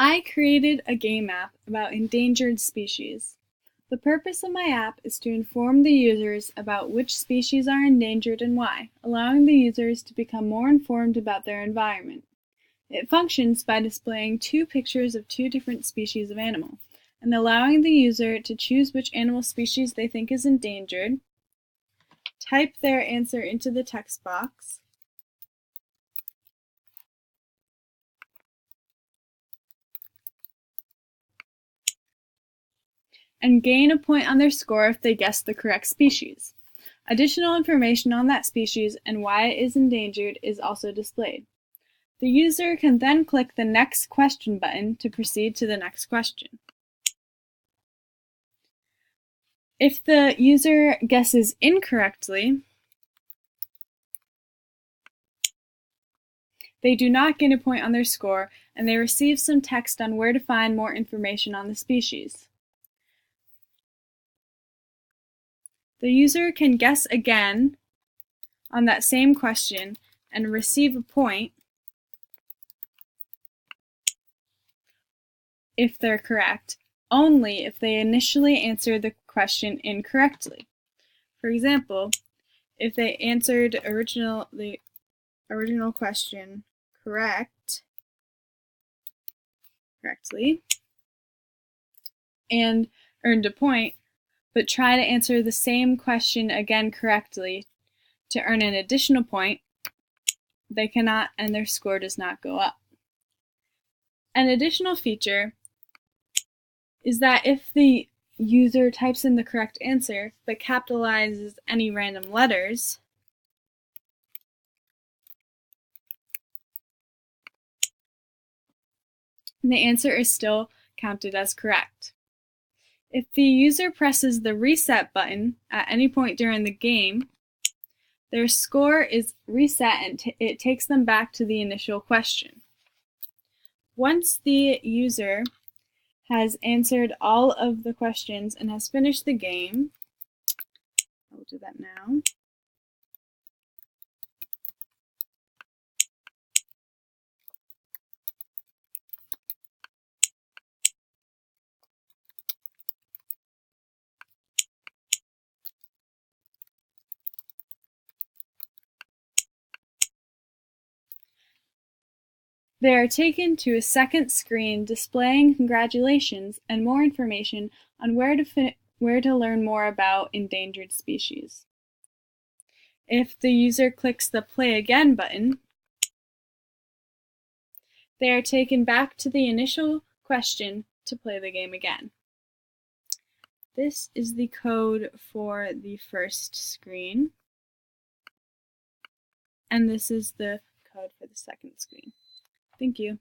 I created a game app about endangered species. The purpose of my app is to inform the users about which species are endangered and why, allowing the users to become more informed about their environment. It functions by displaying two pictures of two different species of animal, and allowing the user to choose which animal species they think is endangered, type their answer into the text box, and gain a point on their score if they guess the correct species. Additional information on that species and why it is endangered is also displayed. The user can then click the Next Question button to proceed to the next question. If the user guesses incorrectly, they do not gain a point on their score, and they receive some text on where to find more information on the species. The user can guess again on that same question and receive a point if they're correct, only if they initially answer the question incorrectly. For example, if they answered the original question correctly and earned a point, but try to answer the same question again correctly to earn an additional point, they cannot, and their score does not go up. An additional feature is that if the user types in the correct answer but capitalizes any random letters, the answer is still counted as correct. If the user presses the reset button at any point during the game, their score is reset and it takes them back to the initial question. Once the user has answered all of the questions and has finished the game, I will do that now. They are taken to a second screen displaying congratulations and more information on where to learn more about endangered species. If the user clicks the Play Again button, they are taken back to the initial question to play the game again. This is the code for the first screen, and this is the code for the second screen. Thank you.